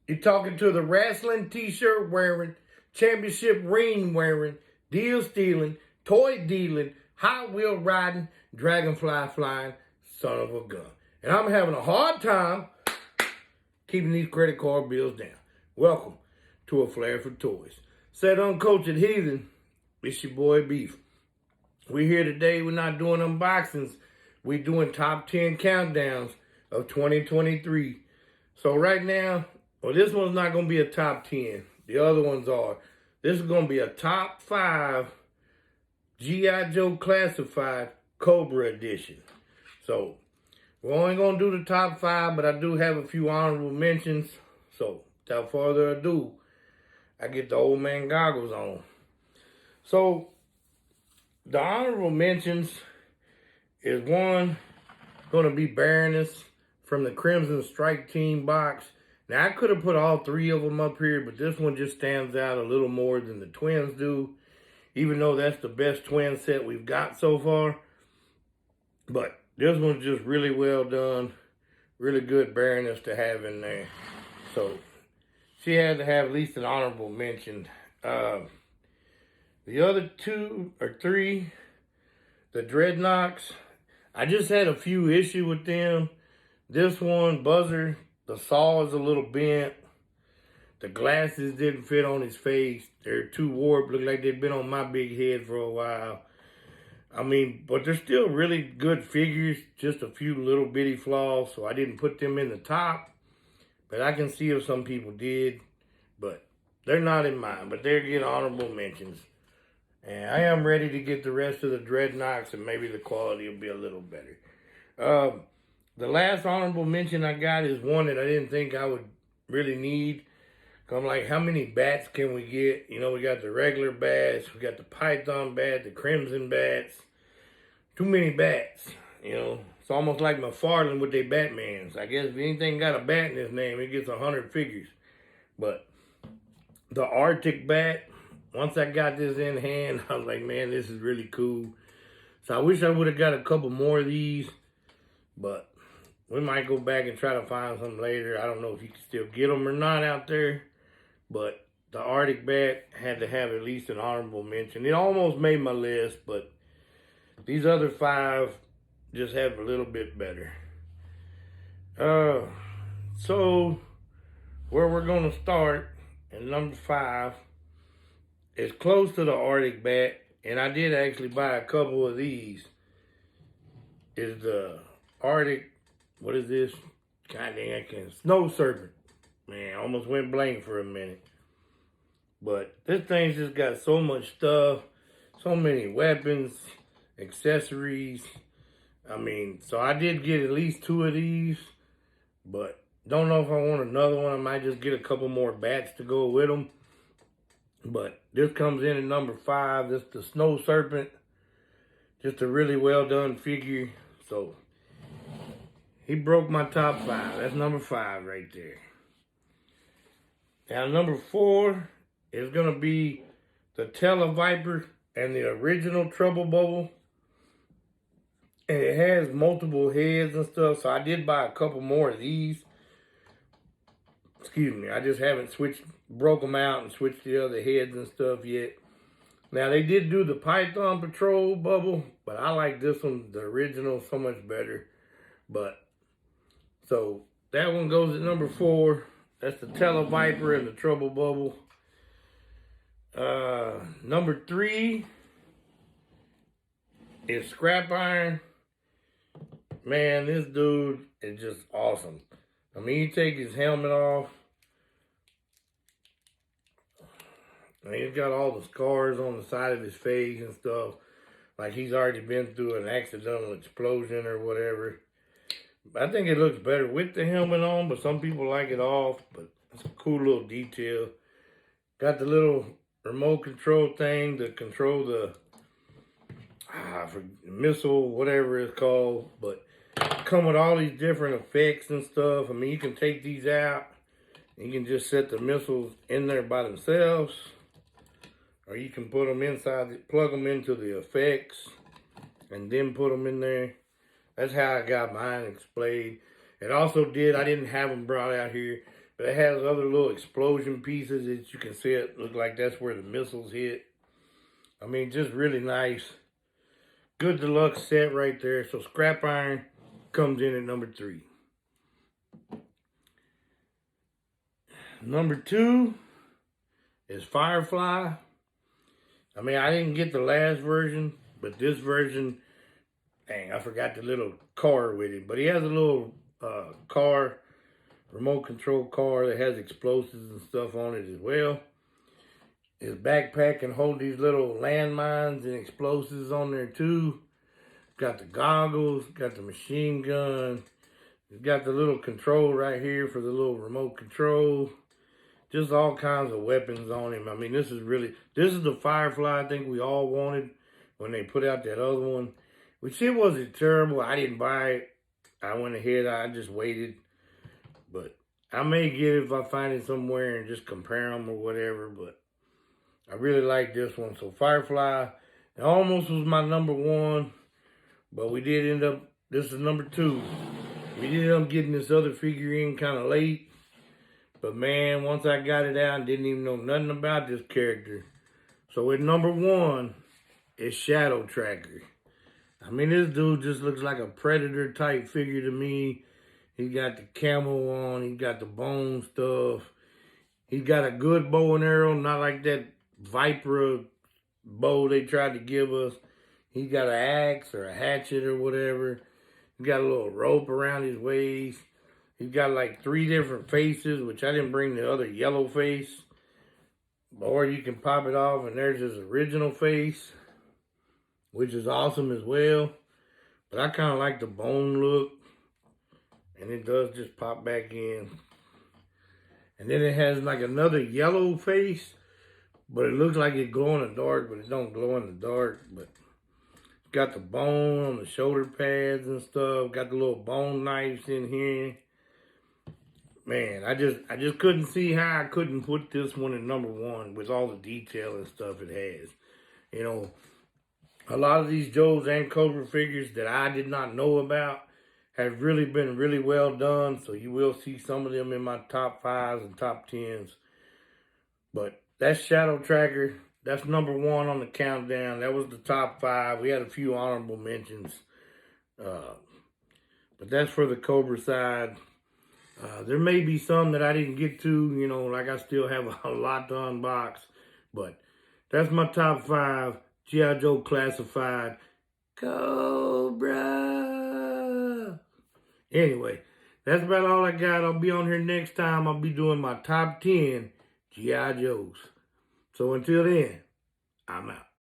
You're talking to the wrestling t-shirt wearing, championship ring wearing, deal stealing, toy dealing, Hot Wheel riding, dragonfly flying, son of a gun. And I'm having a hard time keeping these credit card bills down. Welcome to A Flair for Toys. Said uncultured heathen, it's your boy Beef. We're here today. We're not doing unboxings. We're doing top 10 countdowns of 2023. So right now, well, this one's not going to be a top 10. The other ones are. This is going to be a top 5 GiJoe Classified Cobra edition. So we're only going to do the top 5, but I do have a few honorable mentions. So without further ado, I get the old man goggles on. So the honorable mentions is one going to be Baroness from the Crimson Strike Team box. Now, I could have put all 3 of them up here, but this one just stands out a little more than the twins do, even though that's the best twin set we've got so far. But this one's just really well done. Really good Baroness to have in there. So she had to have at least an honorable mention. The other 2 or 3, the Dreadnoks, I just had a few issues with them. This one, Buzzer, the saw is a little bent. The glasses didn't fit on his face. They're too warped. Look like they've been on my big head for a while. I mean, but they're still really good figures. Just a few little bitty flaws, so I didn't put them in the top. But I can see if some people did. But they're not in mine. But they're getting honorable mentions. And I am ready to get the rest of the Dreadnoks, and maybe the quality will be a little better. The last honorable mention I got is one that I didn't think I would really need. I'm like, how many bats can we get? You know, we got the regular bats, we got the python bat, the crimson bats. Too many bats, you know. It's almost like McFarlane with their Batmans. I guess if anything got a bat in his name, it gets 100 figures. But the Arctic bat, once I got this in hand, I was like, man, this is really cool. So I wish I would have got a couple more of these, but we might go back and try to find some later. I don't know if you can still get them or not out there. But the Arctic bat had to have at least an honorable mention. It almost made my list, but these other 5 just have a little bit better. So where we're going to start at number 5 is close to the Arctic bat. And I did actually buy a couple of these. Is the Arctic, what is this? God dang, I can't. Snow Serpent. Man, I almost went blank for a minute. But this thing's just got so much stuff. So many weapons, accessories. I mean, so I did get at least 2 of these. But don't know if I want another one. I might just get a couple more bats to go with them. But this comes in at number 5. This is the Snow Serpent. Just a really well done figure. So he broke my top 5. That's number 5 right there. Now number 4 is going to be the Televiper and the original Trouble Bubble. And it has multiple heads and stuff. So I did buy a couple more of these. Excuse me, I just haven't broke them out and switched the other heads and stuff yet. Now, they did do the Python Patrol bubble, but I like this one, the original, so much better. But, so, that one goes at number 4. That's the Televiper and the Trouble Bubble. Number 3 is Scrap Iron. Man, this dude is just awesome. I mean, you take his helmet off. And he's got all the scars on the side of his face and stuff. Like he's already been through an accidental explosion or whatever. I think it looks better with the helmet on, but some people like it off. But it's a cool little detail. Got the little remote control thing to control the missile, whatever it's called. But come with all these different effects and stuff. I mean, you can take these out. You can just set the missiles in there by themselves. Or you can put them inside, plug them into the effects, and then put them in there. That's how I got mine displayed. It also did, I didn't have them brought out here, But it has other little explosion pieces that you can see it look like that's where the missiles hit. I mean, just really nice. Good deluxe set right there. So scrap iron comes in at number 3. Number 2 is Firefly. I mean, I didn't get the last version, but this version, dang, I forgot the little car with it. But he has a little car, remote control car that has explosives and stuff on it as well. His backpack can hold these little landmines and explosives on there too. Got the goggles, got the machine gun. He's got the little control right here for the little remote control. Just all kinds of weapons on him. I mean, this is the Firefly I think we all wanted when they put out that other one. Which it wasn't terrible. I didn't buy it. I went ahead, I just waited. But I may get it if I find it somewhere and just compare them or whatever. But I really like this one. So Firefly, it almost was my number 1. But we did end up, this is number 2. We did end up getting this other figurine kind of late. But man, once I got it out, I didn't even know nothing about this character. So at number 1 is Shadow Tracker. I mean, this dude just looks like a Predator type figure to me. He got the camo on, he got the bone stuff. He's got a good bow and arrow, not like that Viper bow they tried to give us. He's got an axe or a hatchet or whatever. He's got a little rope around his waist. He's got like 3 different faces, which I didn't bring the other yellow face. Or you can pop it off and there's his original face, which is awesome as well. But I kind of like the bone look. And it does just pop back in. And then it has like another yellow face, but it looks like it glow in the dark, but it don't glow in the dark. But it's got the bone on the shoulder pads and stuff. Got the little bone knives in here. Man, I just couldn't see how I couldn't put this one in number 1 with all the detail and stuff it has. You know, a lot of these Joes and Cobra figures that I did not know about have really been really well done. So you will see some of them in my top 5s and top 10s. But that's Shadow Tracker. That's number 1 on the countdown. That was the top 5. We had a few honorable mentions. But that's for the Cobra side. There may be some that I didn't get to, you know, like I still have a lot to unbox. But that's my top 5 GiJoe Classified Cobra. Anyway, that's about all I got. I'll be on here next time. I'll be doing my top 10 G.I. Joes. So until then, I'm out.